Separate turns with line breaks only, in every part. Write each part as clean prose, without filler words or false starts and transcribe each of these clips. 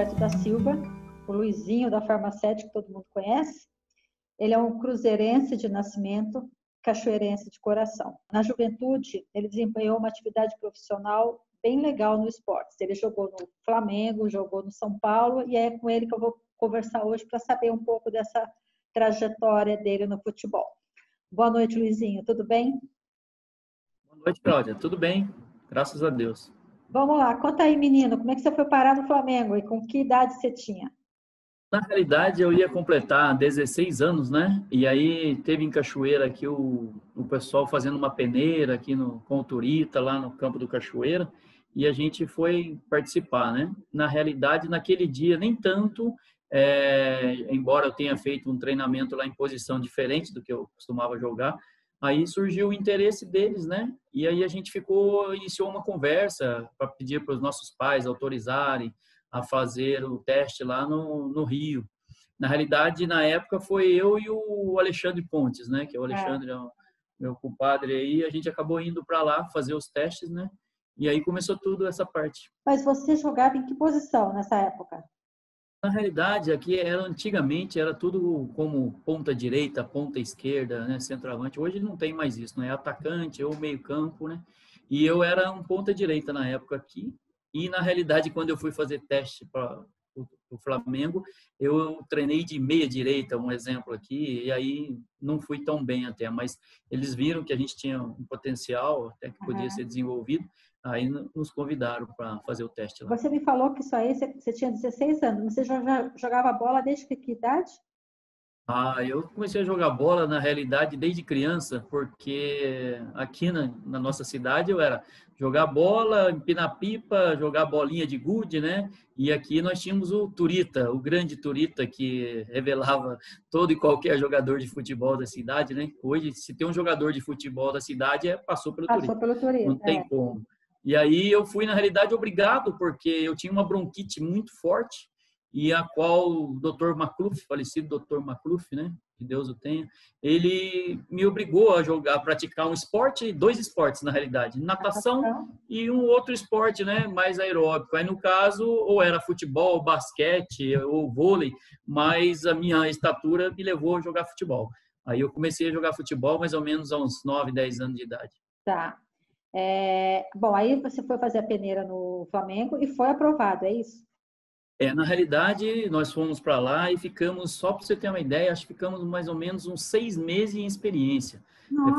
Roberto da Silva, o Luizinho da Farmacéutica, que todo mundo conhece. Ele é um cruzeirense de nascimento, cachoeirense de coração. Na juventude, ele desempenhou uma atividade profissional bem legal no esporte. Ele jogou no Flamengo, jogou no São Paulo, e é com ele que eu vou conversar hoje para saber um pouco dessa trajetória dele no futebol. Boa noite, Luizinho. Tudo bem?
Boa noite, Cláudia. Tudo bem? Graças a Deus.
Vamos lá. Conta aí, menino, como é que você foi parar no Flamengo e com que idade você tinha?
Na realidade, eu ia completar 16 anos, né? E aí teve em Cachoeira aqui o pessoal fazendo uma peneira aqui com o Turita, lá no campo do Cachoeira, e a gente foi participar, né? Na realidade, naquele dia, nem tanto, embora eu tenha feito um treinamento lá em posição diferente do que eu costumava jogar, aí surgiu o interesse deles, né? E aí a gente iniciou uma conversa para pedir para os nossos pais autorizarem a fazer o teste lá no Rio. Na realidade, na época, foi eu e o Alexandre Pontes, né? Que o Alexandre é o meu compadre aí. A gente acabou indo para lá fazer os testes, né? E aí começou tudo essa parte.
Mas você jogava em que posição nessa época?
Na realidade, aqui antigamente era tudo como ponta direita, ponta esquerda, né? Centroavante. Hoje não tem mais isso, né? Atacante ou meio campo, né? E eu era um ponta direita na época aqui. E, na realidade, quando eu fui fazer teste para o Flamengo, eu treinei de meia direita, um exemplo aqui, e aí não fui tão bem até, mas eles viram que a gente tinha um potencial até que podia ser desenvolvido, aí nos convidaram para fazer o teste lá.
Você me falou que isso aí você tinha 16 anos, mas você já jogava bola desde que idade?
Eu comecei a jogar bola, na realidade, desde criança, porque aqui na nossa cidade eu era jogar bola, empinar pipa, jogar bolinha de gude, né? E aqui nós tínhamos o Turita, o grande Turita, que revelava todo e qualquer jogador de futebol da cidade, né? Hoje, se tem um jogador de futebol da cidade, passou pelo Turita.
Passou pelo Turita,
Não tem como. E aí eu fui, na realidade, obrigado, porque eu tinha uma bronquite muito forte, e a qual o Dr. Macluf, falecido Dr. Macluf, né, que Deus o tenha, ele me obrigou a jogar, a praticar um esporte, dois esportes na realidade, natação e um outro esporte, né, mais aeróbico. Aí no caso, ou era futebol, basquete ou vôlei, mas a minha estatura me levou a jogar futebol. Aí eu comecei a jogar futebol mais ou menos aos 9, 10 anos de idade.
Tá. Bom, aí você foi fazer a peneira no Flamengo e foi aprovado, é isso?
Na realidade, nós fomos para lá e ficamos, só para você ter uma ideia, acho que ficamos mais ou menos uns 6 meses em experiência.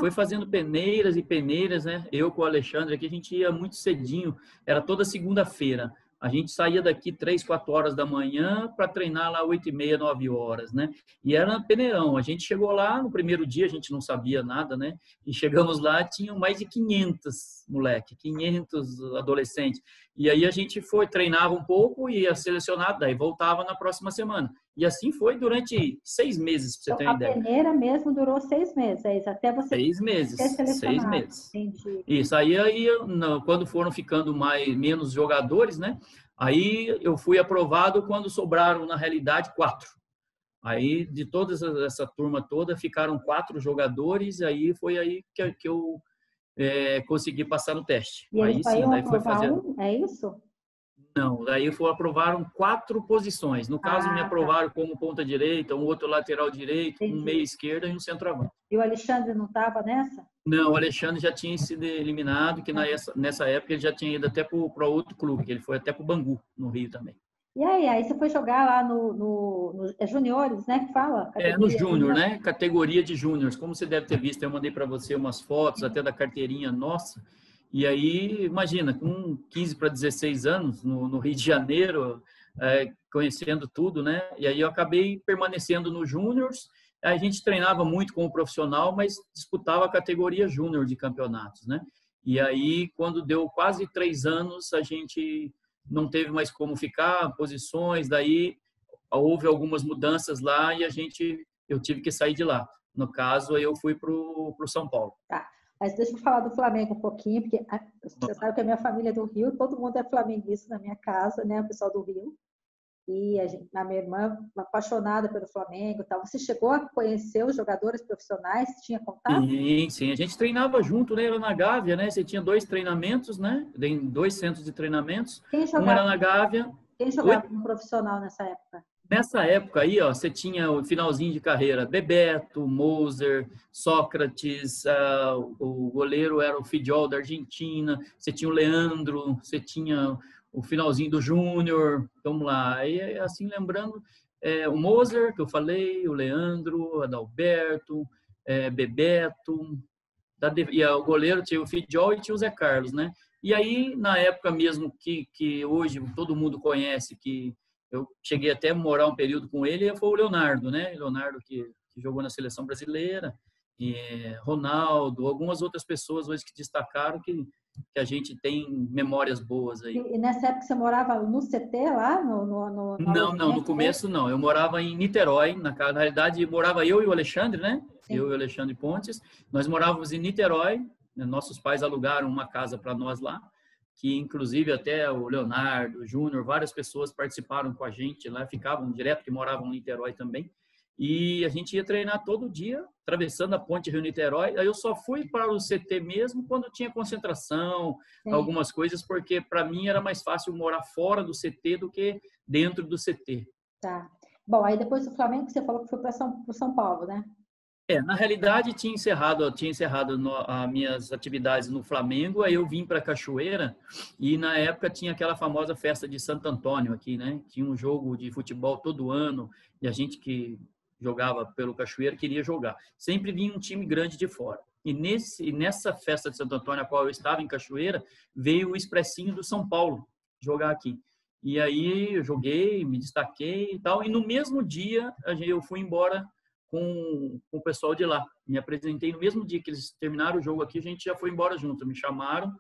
Foi fazendo peneiras e peneiras, né? Eu com o Alexandre aqui, a gente ia muito cedinho, era toda segunda-feira. A gente saía daqui 3, 4 horas da manhã para treinar lá 8h30, 9 horas, né? E era peneirão. A gente chegou lá, no primeiro dia a gente não sabia nada, né? E chegamos lá, tinham mais de 500 moleque, 500 adolescentes. E aí a gente treinava um pouco, ia selecionado, daí voltava na próxima semana. E assim foi durante 6 meses, para você ter uma ideia.
A peneira mesmo durou 6 meses, é isso? Até você
6 meses,
ser selecionado.
6 meses.
Entendi.
Isso, aí quando foram ficando menos jogadores, né? Aí eu fui aprovado quando sobraram, na realidade, 4. Aí, de toda essa turma toda, ficaram 4 jogadores, aí foi aí que eu consegui passar no teste.
E
aí sim, daí foi fazer...
é isso?
Não, daí aprovaram 4 posições. No caso, me aprovaram como ponta direita, um outro lateral direito, um meia esquerda e um centroavante.
E o Alexandre não estava nessa?
Não, o Alexandre já tinha sido eliminado, que nessa época ele já tinha ido até para outro clube, que ele foi até para o Bangu, no Rio também.
E aí você foi jogar lá no juniores, né, que fala?
No júnior, né? Categoria de júniores. Como você deve ter visto, eu mandei para você umas fotos até da carteirinha nossa. E aí, imagina, com 15 para 16 anos, no Rio de Janeiro, conhecendo tudo, né? E aí eu acabei permanecendo no júniors. A gente treinava muito com o profissional, mas disputava a categoria júnior de campeonatos, né? E aí, quando deu quase 3 anos, a gente não teve mais como ficar, posições, daí houve algumas mudanças lá e eu tive que sair de lá. No caso, eu fui para o São Paulo.
Tá. Mas deixa eu falar do Flamengo um pouquinho, porque você sabe que a minha família é do Rio, todo mundo é flamenguista na minha casa, né, o pessoal do Rio. E a minha irmã, apaixonada pelo Flamengo e tal. Você chegou a conhecer os jogadores profissionais? Tinha contato?
Sim. A gente treinava junto, né? Era na Gávea, né? Você tinha 2 treinamentos, né? Tem 2 centros de treinamentos. Um era na Gávea.
Quem jogava no profissional nessa época?
Nessa época aí, ó, você tinha o finalzinho de carreira, Bebeto, Moser, Sócrates, o goleiro era o Fidjol da Argentina, você tinha o Leandro, você tinha o finalzinho do Júnior, vamos lá. Aí, assim, lembrando, o Moser, que eu falei, o Leandro, Adalberto, Bebeto, e o goleiro tinha o Fidjol e tinha o Zé Carlos, né? E aí, na época mesmo que hoje todo mundo conhece, que eu cheguei até a morar um período com ele, foi o Leonardo, né? Leonardo que jogou na seleção brasileira, e Ronaldo, algumas outras pessoas hoje que destacaram que a gente tem memórias boas aí.
E nessa época você morava no CT lá,
Não, no começo não. Eu morava em Niterói, na realidade morava eu e o Alexandre, né? Sim. Eu e o Alexandre Pontes. Nós morávamos em Niterói, né? Nossos pais alugaram uma casa para nós lá, que inclusive até o Leonardo, o Júnior, várias pessoas participaram com a gente lá, ficavam direto, que moravam em Niterói também. E a gente ia treinar todo dia, atravessando a ponte Rio-Niterói. Aí eu só fui para o CT mesmo quando tinha concentração, sim, algumas coisas, porque para mim era mais fácil morar fora do CT do que dentro do CT.
Tá. Bom, aí depois do Flamengo você falou que foi para São Paulo, né?
Na realidade tinha encerrado as minhas atividades no Flamengo, aí eu vim para Cachoeira e na época tinha aquela famosa festa de Santo Antônio aqui, né? Tinha um jogo de futebol todo ano e a gente que jogava pelo Cachoeira queria jogar. Sempre vinha um time grande de fora. E nessa festa de Santo Antônio, a qual eu estava em Cachoeira, veio o Expressinho do São Paulo jogar aqui. E aí eu joguei, me destaquei e tal, e no mesmo dia eu fui embora com o pessoal de lá. Me apresentei no mesmo dia que eles terminaram o jogo aqui, a gente já foi embora junto, me chamaram.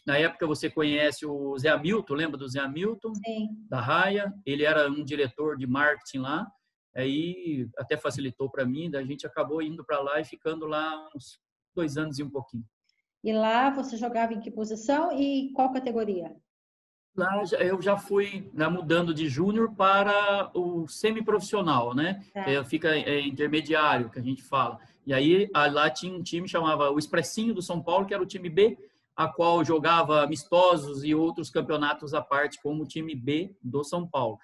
Na época você conhece o Zé Hamilton, lembra do Zé Hamilton?
Sim.
Da Raia, ele era um diretor de marketing lá, aí até facilitou para mim, daí a gente acabou indo para lá e ficando lá uns 2 anos e um pouquinho.
E lá você jogava em que posição e qual categoria?
Lá eu já fui mudando de júnior para o semiprofissional, né?
É.
Fica intermediário, que a gente fala. E aí lá tinha um time chamava o Expressinho do São Paulo, que era o time B, a qual jogava amistosos e outros campeonatos à parte, como o time B do São Paulo.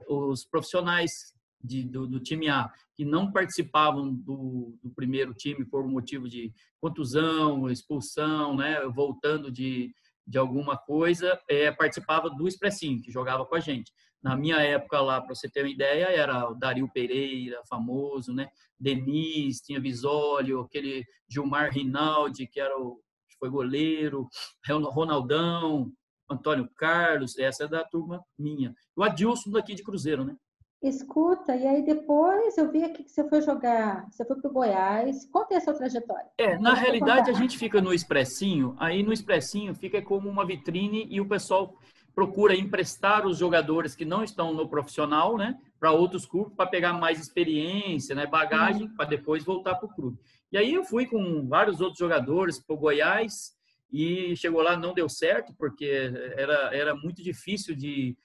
Os profissionais do time A, que não participavam do primeiro time por motivo de contusão, expulsão, né? Voltando de alguma coisa, participava do Expressinho, que jogava com a gente. Na minha época lá, para você ter uma ideia, era o Dario Pereira, famoso, né? Denis, tinha Visório, aquele Gilmar Rinaldi, que foi goleiro, Ronaldão, Antônio Carlos, essa é da turma minha. O Adilson daqui de Cruzeiro, né?
Escuta, e aí depois eu vi aqui que você foi jogar, você foi para o Goiás. Conta essa trajetória.
Na realidade a gente fica no Expressinho, aí no Expressinho fica como uma vitrine e o pessoal procura emprestar os jogadores que não estão no profissional, né, para outros clubes, para pegar mais experiência, né, bagagem, para depois voltar para o clube. E aí eu fui com vários outros jogadores para o Goiás e chegou lá, não deu certo, porque era muito difícil de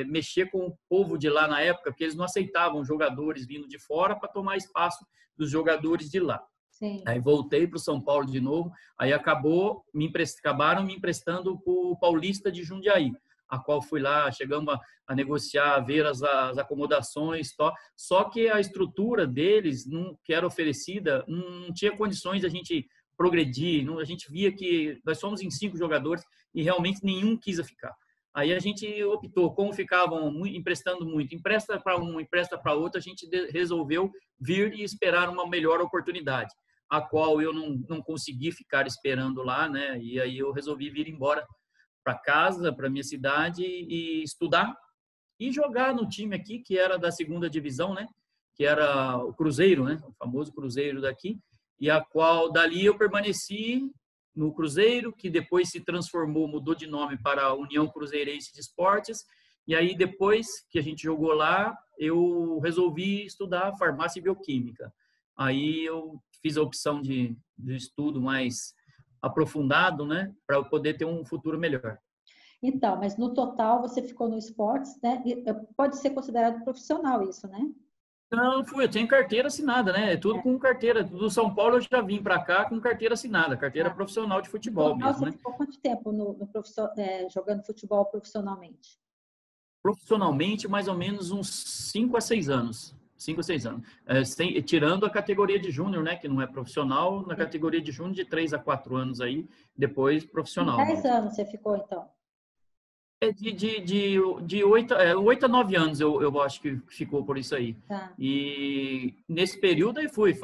mexer com o povo de lá na época, porque eles não aceitavam jogadores vindo de fora para tomar espaço dos jogadores de lá.
Sim.
Aí voltei para o São Paulo de novo, aí acabaram me emprestando para o Paulista de Jundiaí, a qual fui lá, chegamos a negociar, a ver as acomodações, só que a estrutura deles, que era oferecida, não tinha condições da gente progredir, a gente via que nós somos em 5 jogadores e realmente nenhum quis ficar. Aí a gente optou, como ficavam emprestando muito, empresta para um, empresta para outro, a gente resolveu vir e esperar uma melhor oportunidade, a qual eu não consegui ficar esperando lá, né? E aí eu resolvi vir embora para casa, para minha cidade e estudar e jogar no time aqui, que era da 2ª divisão, né? Que era o Cruzeiro, né? O famoso Cruzeiro daqui, e a qual dali eu permaneci no Cruzeiro, que depois se transformou, mudou de nome para a União Cruzeirense de Esportes. E aí, depois que a gente jogou lá, eu resolvi estudar farmácia e bioquímica. Aí eu fiz a opção de estudo mais aprofundado, né, para eu poder ter um futuro melhor.
Então, mas no total você ficou no esportes, né? Pode ser considerado profissional isso, né?
Não, eu tenho carteira assinada, né? É tudo com carteira. Do São Paulo eu já vim para cá com carteira assinada, carteira profissional de futebol
total,
mesmo,
você
né?
ficou quanto tempo jogando futebol profissionalmente?
Profissionalmente, mais ou menos uns 5 a 6 anos. 5 a 6 anos. Tirando a categoria de júnior, né? Que não é profissional, na categoria de júnior de 3 a 4 anos aí, depois
E
profissional
10
mesmo.
anos você ficou, então?
De 8 a 9 anos eu acho que ficou por isso aí.
Tá.
E nesse período aí fui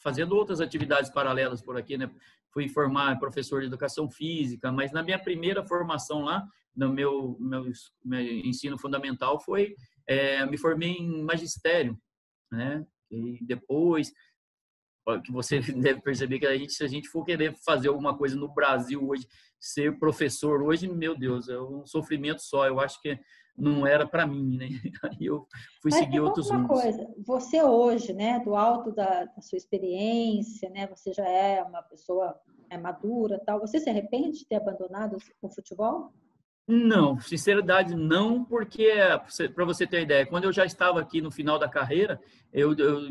fazendo outras atividades paralelas por aqui, né? Fui formar professor de educação física, mas na minha primeira formação lá, no meu ensino fundamental, me formei em magistério, né? E depois que você deve perceber que se a gente for querer fazer alguma coisa no Brasil hoje, ser professor hoje, meu Deus, é um sofrimento só. Eu acho que não era para mim, né? Aí eu fui
Mas
seguir
me conta
outros
uma
rumos.
coisa, você hoje, né, do alto da sua experiência, né, você já é uma pessoa madura, tal, você se arrepende de ter abandonado o futebol?
Não, sinceridade não, porque para você ter uma ideia, quando eu já estava aqui no final da carreira,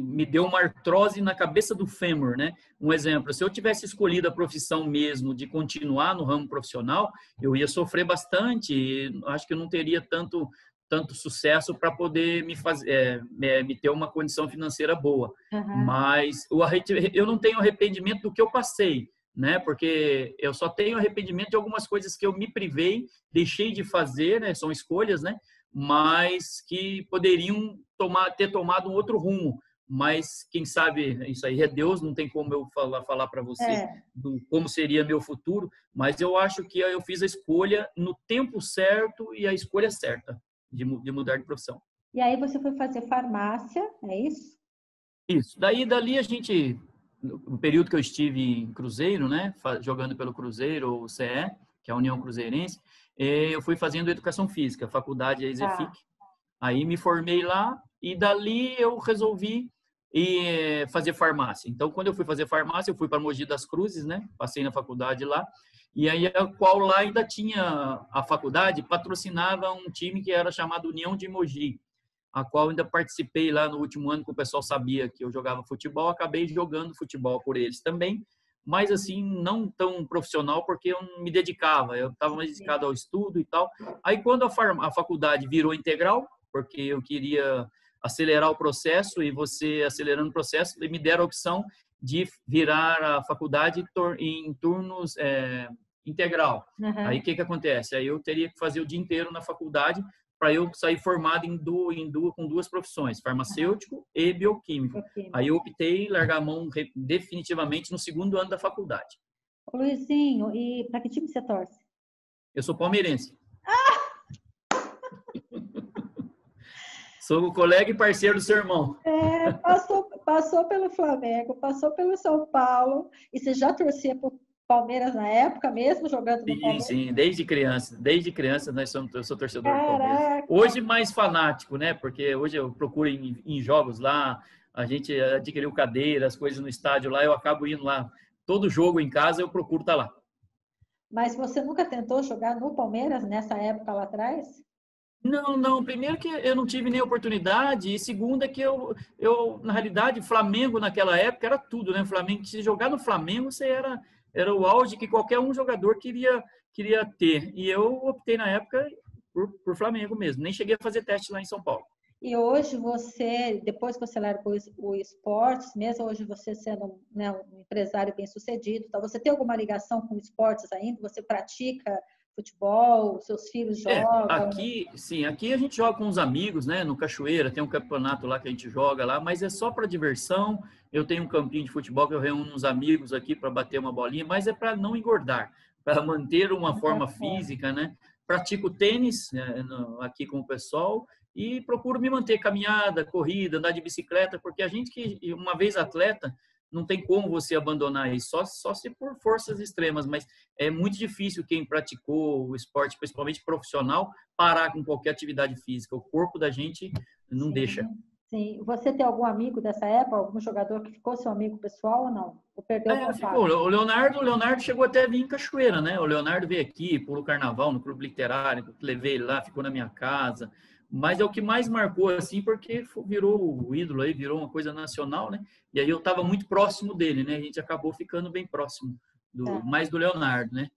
me deu uma artrose na cabeça do fêmur, né? Um exemplo, se eu tivesse escolhido a profissão mesmo de continuar no ramo profissional, eu ia sofrer bastante, e acho que eu não teria tanto sucesso para poder me ter uma condição financeira boa.
Uhum.
Mas eu não tenho arrependimento do que eu passei, né? Porque eu só tenho arrependimento de algumas coisas que eu me privei, deixei de fazer, né? São escolhas, né? Mas que poderiam ter tomado um outro rumo. Mas quem sabe isso aí é Deus, não tem como eu falar para você
É.
como seria meu futuro, mas eu acho que eu fiz a escolha no tempo certo e a escolha certa de mudar de profissão.
E aí você foi fazer farmácia, é isso?
Isso. Dali a gente, no período que eu estive em Cruzeiro, né, jogando pelo Cruzeiro, o CE, que é a União Cruzeirense, eu fui fazendo educação física, faculdade ESEFIC.
Tá.
Aí me formei lá e dali eu resolvi fazer farmácia. Então, quando eu fui fazer farmácia, eu fui para Mogi das Cruzes, né? Passei na faculdade lá. E aí, a qual lá ainda tinha a faculdade, patrocinava um time que era chamado União de Mogi, a qual ainda participei lá no último ano, que o pessoal sabia que eu jogava futebol, acabei jogando futebol por eles também, mas assim, não tão profissional, porque eu não me dedicava, eu estava mais dedicado ao estudo e tal. Aí, quando a faculdade virou integral, porque eu queria acelerar o processo, e você acelerando o processo, me deram a opção de virar a faculdade em turnos integral. Aí, o
Uhum.
que acontece? Aí eu teria que fazer o dia inteiro na faculdade, para eu sair formado com duas profissões,
Uhum.
farmacêutico e bioquímico.
Ok.
Aí eu optei em largar a mão definitivamente no segundo ano da faculdade.
Ô, Luizinho, e para que time você torce?
Eu sou palmeirense. Sou o colega e parceiro do seu irmão.
Passou pelo Flamengo, passou pelo São Paulo, e você já torcia para o Palmeiras na época, mesmo jogando no
Sim,
Palmeiras?
sim, desde criança eu sou torcedor do Palmeiras.
Caraca!
Hoje mais fanático, né? Porque hoje eu procuro em jogos lá, a gente adquiriu cadeiras, coisas no estádio lá, eu acabo indo lá. Todo jogo em casa eu procuro estar lá.
Mas você nunca tentou jogar no Palmeiras nessa época lá atrás?
Não, não. Primeiro que eu não tive nem oportunidade, e segundo é que na realidade, Flamengo naquela época era tudo, né? Flamengo, se jogar no Flamengo, era o auge que qualquer um jogador queria ter. E eu optei na época por Flamengo mesmo. Nem cheguei a fazer teste lá em São Paulo.
E hoje você, depois que você largou o esportes, mesmo hoje você sendo, né, um empresário bem-sucedido, então você tem alguma ligação com esportes ainda? Você pratica futebol? Seus filhos jogam?
Aqui, sim, aqui a gente joga com os amigos, né? No Cachoeira, tem um campeonato lá que a gente joga lá, mas é só para diversão. Eu tenho um campinho de futebol que eu reúno uns amigos aqui para bater uma bolinha, mas é para não engordar, para manter uma forma física, né? Pratico tênis, né, aqui com o pessoal, e procuro me manter caminhada, corrida, andar de bicicleta, porque a gente que uma vez atleta não tem como você abandonar isso, só se por forças extremas, mas é muito difícil quem praticou o esporte, principalmente profissional, parar com qualquer atividade física. O corpo da gente não deixa.
Sim, sim. Você tem algum amigo dessa época, algum jogador que ficou seu amigo pessoal ou não? Ou perdeu o
Ficou.
contato?
O Leonardo chegou até a vir em Cachoeira, né? O Leonardo veio aqui, pulou carnaval no Clube Literário, levei ele lá, ficou na minha casa. Mas é o que mais marcou, assim, porque virou o ídolo aí, virou uma coisa nacional, né? E aí eu estava muito próximo dele, né? A gente acabou ficando bem próximo,
Tá.
mais do Leonardo, né?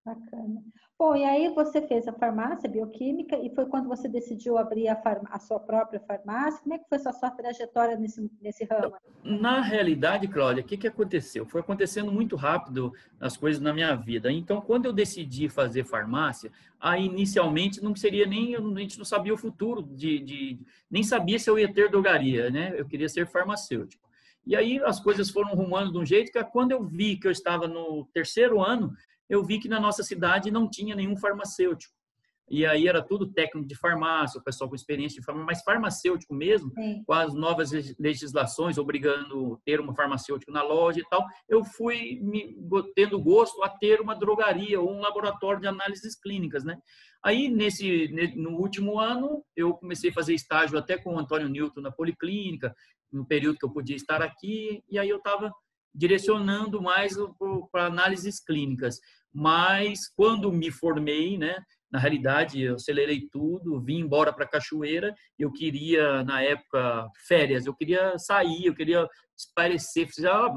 Bacana. Bom, e aí você fez a farmácia bioquímica e foi quando você decidiu abrir a sua própria farmácia? Como é que foi a sua trajetória nesse ramo?
Na realidade, Cláudia, o que que aconteceu? Foi acontecendo muito rápido as coisas na minha vida. Então, quando eu decidi fazer farmácia, aí inicialmente não seria nem, a gente não sabia o futuro nem sabia se eu ia ter drogaria, né? Eu queria ser farmacêutico. E aí as coisas foram rumando de um jeito que quando eu vi que eu estava no terceiro ano, eu vi que na nossa cidade não tinha nenhum farmacêutico. E aí era tudo técnico de farmácia, o pessoal com experiência de farmácia, mas farmacêutico mesmo,
Sim.
com as novas legislações obrigando ter uma farmacêutico na loja e tal, eu fui tendo gosto a ter uma drogaria ou um laboratório de análises clínicas, né? Aí, no último ano, eu comecei a fazer estágio até com o Antônio Newton na Policlínica, no período que eu podia estar aqui, e aí eu estava direcionando mais para análises clínicas. Mas, quando me formei, né? Na realidade, eu acelerei tudo, vim embora para Cachoeira. Eu queria, na época, férias. Eu queria sair, eu queria espairecer.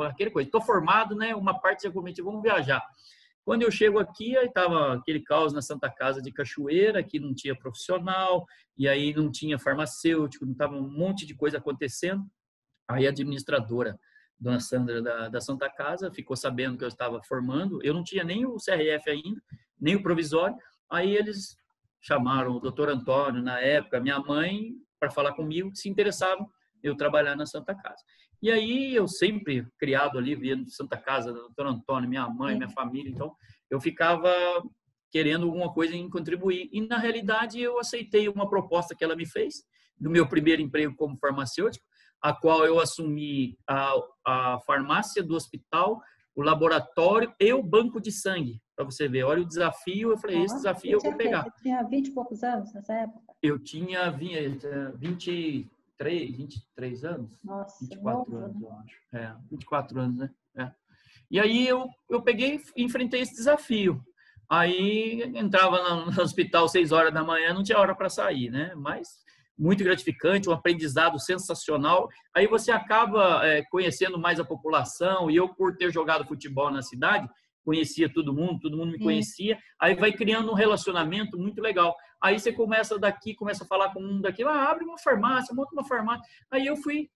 Aquela coisa. Estou formado, né? Uma parte já cometi, vamos viajar. Quando eu chego aqui, aí estava aquele caos na Santa Casa de Cachoeira, que não tinha profissional, e aí não tinha farmacêutico, não estava um monte de coisa acontecendo. Aí a administradora, dona Sandra da Santa Casa, ficou sabendo que eu estava formando. Eu não tinha nem o CRF ainda, nem o provisório. Aí eles chamaram o doutor Antônio, na época, minha mãe, para falar comigo, que se interessavam eu trabalhar na Santa Casa. E aí eu sempre criado ali, vendo Santa Casa, doutor Antônio, minha mãe, minha família, então eu ficava querendo alguma coisa em contribuir. E na realidade eu aceitei uma proposta que ela me fez, do meu primeiro emprego como farmacêutico, a qual eu assumi a farmácia do hospital, o laboratório e o banco de sangue, para você ver. Olha o desafio, eu falei, esse desafio eu vou pegar.
Você tinha 20 e poucos anos nessa época?
Eu tinha 23 anos.
Nossa,
24
novo,
anos,
né?
eu acho. 24 anos, né? E aí eu peguei e enfrentei esse desafio. Aí entrava no hospital 6 horas da manhã, não tinha hora para sair, né? Mas muito gratificante, um aprendizado sensacional. Aí você acaba conhecendo mais a população, e eu, por ter jogado futebol na cidade, conhecia todo mundo me conhecia, aí vai criando um relacionamento muito legal. Aí você começa daqui, começa a falar com um daqui, abre uma farmácia, monta uma farmácia. Aí eu fui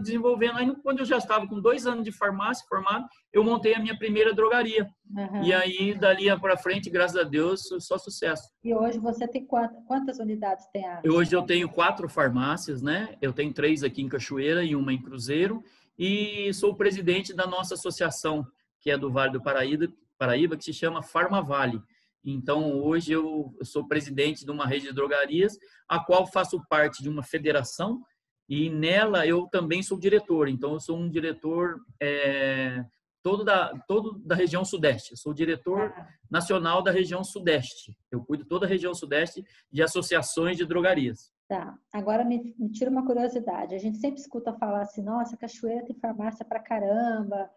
desenvolvendo. Aí, quando eu já estava com 2 anos de farmácia formado, eu montei a minha primeira drogaria.
Uhum.
E aí, dali para frente, graças a Deus, só sucesso.
E hoje você tem quantas unidades tem a...
Hoje eu tenho 4 farmácias, né? Eu tenho 3 aqui em Cachoeira e uma em Cruzeiro. E sou presidente da nossa associação, que é do Vale do Paraíba, que se chama Farmavale. Então, hoje eu sou presidente de uma rede de drogarias, a qual faço parte de uma federação, e nela eu também sou diretor. Então, eu sou um diretor todo da região Sudeste. Eu sou diretor nacional da região Sudeste. Eu cuido toda a região Sudeste de associações de drogarias.
Tá, agora me tira uma curiosidade. A gente sempre escuta falar assim, nossa, Cachoeira tem farmácia pra caramba,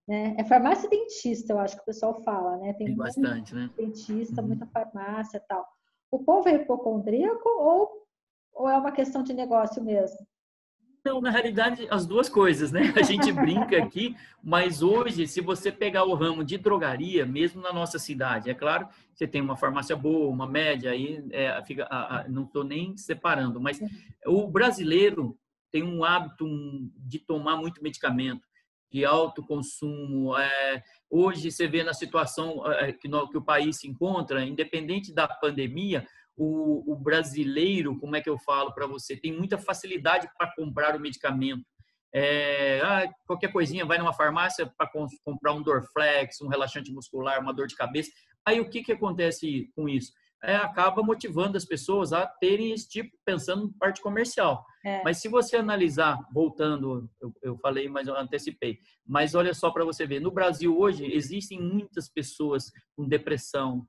né? É farmácia e dentista, eu acho que o pessoal fala, né?
Tem bastante, né?
Dentista, muita farmácia e tal. O povo é hipocondríaco ou é uma questão de negócio mesmo?
Não, na realidade, as duas coisas, né? A gente brinca aqui, mas hoje, se você pegar o ramo de drogaria, mesmo na nossa cidade, é claro, você tem uma farmácia boa, uma média, aí não estou nem separando, mas o brasileiro tem um hábito de tomar muito medicamento, de alto consumo. Hoje, você vê na situação que o país se encontra, independente da pandemia, o brasileiro, como é que eu falo para você, tem muita facilidade para comprar o medicamento. Qualquer coisinha, vai numa farmácia para comprar um Dorflex, um relaxante muscular, uma dor de cabeça. Aí o que acontece com isso? Acaba motivando as pessoas a terem esse tipo, pensando em parte comercial. Mas se você analisar, voltando, eu falei, mas eu antecipei, mas olha só para você ver, no Brasil hoje existem muitas pessoas com depressão,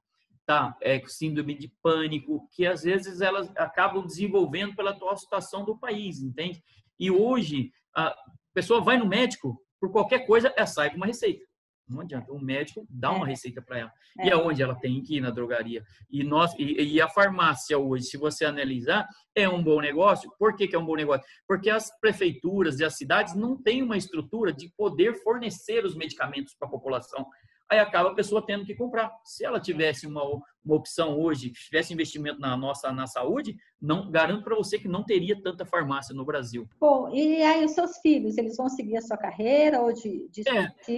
com síndrome de pânico, que às vezes elas acabam desenvolvendo pela atual situação do país, entende? E hoje a pessoa vai no médico, por qualquer coisa, ela sai com uma receita. Não adianta, o médico dá uma receita para ela. E aonde ela tem que ir na drogaria. E a farmácia hoje, se você analisar, é um bom negócio. Por que é um bom negócio? Porque as prefeituras e as cidades não têm uma estrutura de poder fornecer os medicamentos para a população. aí acaba a pessoa tendo que comprar. Se ela tivesse uma opção hoje, tivesse investimento na saúde, não garanto para você que não teria tanta farmácia no Brasil.
Bom, e aí os seus filhos, eles vão seguir a sua carreira ou de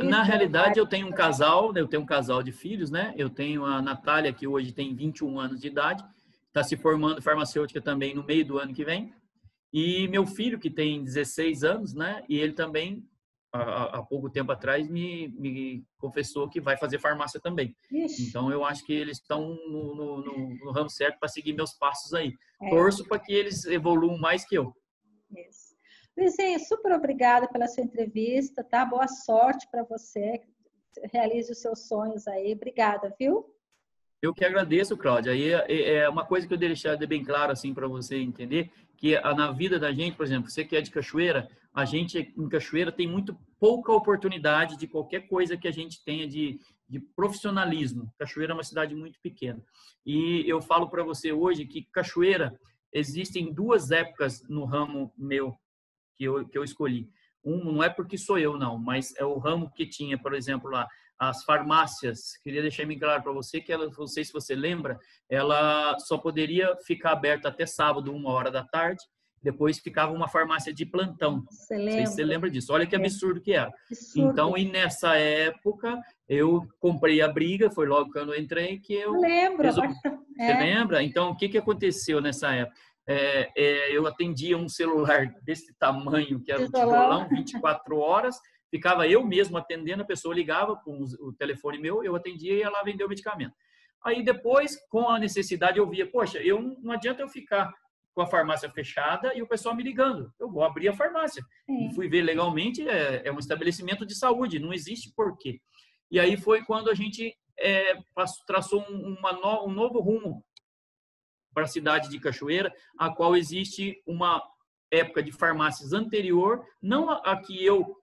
Na realidade, eu tenho um casal de filhos, né? Eu tenho a Natália, que hoje tem 21 anos de idade, está se formando farmacêutica também no meio do ano que vem. E meu filho, que tem 16 anos, né? E ele também, há pouco tempo atrás, me confessou que vai fazer farmácia também.
Ixi.
Então, eu acho que eles estão no ramo certo para seguir meus passos aí. Torço para que eles evoluam mais que eu.
Isso. Luizinho, super obrigada pela sua entrevista, tá? Boa sorte para você. Realize os seus sonhos aí. Obrigada, viu?
Eu que agradeço, Cláudia. Aí é uma coisa que eu deixar bem claro assim para você entender, que na vida da gente, por exemplo, você que é de Cachoeira, a gente em Cachoeira tem muito pouca oportunidade de qualquer coisa que a gente tenha de profissionalismo. Cachoeira é uma cidade muito pequena. E eu falo para você hoje que Cachoeira, existem duas épocas no ramo meu que eu escolhi. Não é porque sou eu, não, mas é o ramo que tinha, por exemplo, lá, as farmácias. Queria deixar bem claro para você que ela, não sei se você lembra, ela só poderia ficar aberta até sábado, 1h da tarde. Depois ficava uma farmácia de plantão.
Você
lembra? Não sei se você lembra disso. Olha que absurdo que era.
Absurdo.
Então, e nessa época, eu comprei a briga, foi logo que eu entrei, que eu
lembro.
resolvi. Você lembra? Então, o que aconteceu nessa época? Eu atendia um celular desse tamanho, que era um tijolão, 24 horas, ficava eu mesmo atendendo, a pessoa ligava com o telefone meu, eu atendia e ia lá vender o medicamento. Aí depois, com a necessidade, eu via, poxa, não adianta eu ficar com a farmácia fechada e o pessoal me ligando, eu vou abrir a farmácia. E fui ver legalmente, é um estabelecimento de saúde, não existe porquê. E aí foi quando a gente traçou um novo rumo para a cidade de Cachoeira, a qual existe uma época de farmácias anterior, não a que eu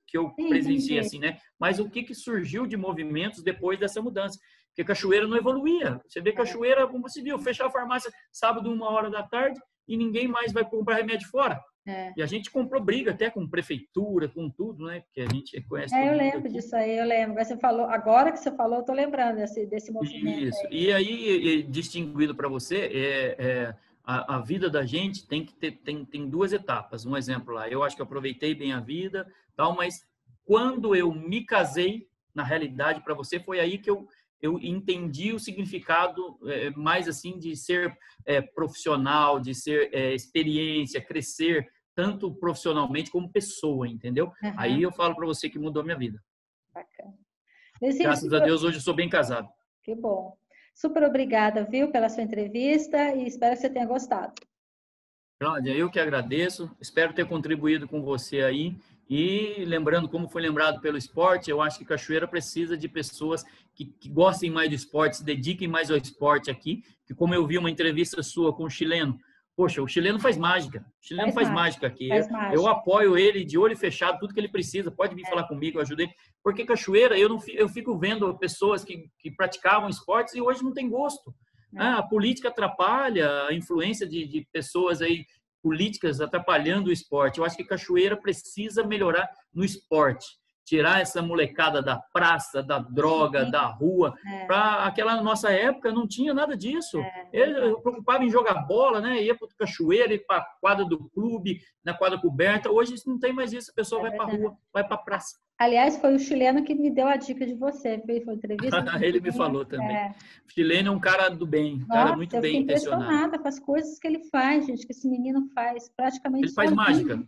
presenciei assim, né? Mas o que surgiu de movimentos depois dessa mudança. Porque Cachoeira não evoluía. Você vê Cachoeira, como você viu, fechar a farmácia sábado, 1h da tarde, e ninguém mais vai comprar remédio fora. E a gente comprou briga até com prefeitura, com tudo, né? Porque a gente conhece
eu lembro disso aí, eu lembro. Você falou, agora que você falou, eu tô lembrando desse movimento.
Isso. E aí, distinguido para você, a vida da gente tem duas etapas. Um exemplo lá, eu acho que eu aproveitei bem a vida, tal, mas quando eu me casei, na realidade, para você, foi aí que eu entendi o significado mais assim de ser profissional, de ser experiência, crescer tanto profissionalmente como pessoa, entendeu? Aí eu falo para você que mudou minha vida.
Bacana.
Graças a Deus, hoje eu sou bem casado.
Que bom. Super obrigada, viu, pela sua entrevista e espero que você tenha gostado.
Cláudia, eu que agradeço. Espero ter contribuído com você aí. E lembrando, como foi lembrado pelo esporte, eu acho que Cachoeira precisa de pessoas que gostem mais do esporte, se dediquem mais ao esporte aqui. Que como eu vi uma entrevista sua com o chileno, poxa, o chileno faz mágica. O chileno faz mágica aqui. Eu apoio ele de olho fechado, tudo que ele precisa. Pode vir falar comigo, eu ajudei. Porque Cachoeira, eu fico vendo pessoas que praticavam esportes e hoje não tem gosto. A política atrapalha, a influência de pessoas aí políticas atrapalhando o esporte. Eu acho que Cachoeira precisa melhorar no esporte. Tirar essa molecada da praça, da droga, da rua. Para aquela nossa época não tinha nada disso. Eu preocupava em jogar bola, né? Ia para o Cachoeira, ia para a quadra do clube, na quadra coberta. Hoje não tem mais isso. A pessoa vai para a rua, vai para a praça.
Aliás, foi o chileno que me deu a dica de você. Foi entrevista.
Ele me falou também. O chileno é um cara do bem, um cara muito bem intencionado.
Eu fiquei impressionada com as coisas que ele faz, gente, que esse menino faz. Praticamente
ele faz mágica.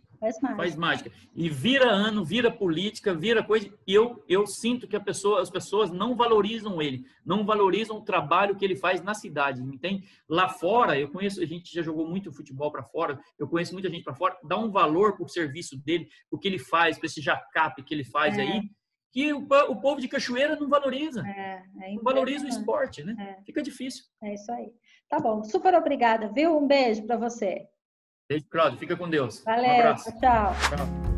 Faz
mágica. E vira ano, vira política, vira coisa. E eu sinto que as pessoas não valorizam ele, não valorizam o trabalho que ele faz na cidade, entende? Lá fora, eu conheço, a gente já jogou muito futebol para fora, eu conheço muita gente para fora, dá um valor para o serviço dele, o que ele faz, para esse jacape que ele faz aí, que o povo de Cachoeira não valoriza. Não valoriza o esporte, né? Fica difícil.
É isso aí. Tá bom, super obrigada, viu? Um beijo para você.
Beijo, Cláudio. Fica com Deus.
Valeu,
um abraço.
Tchau.
Tchau.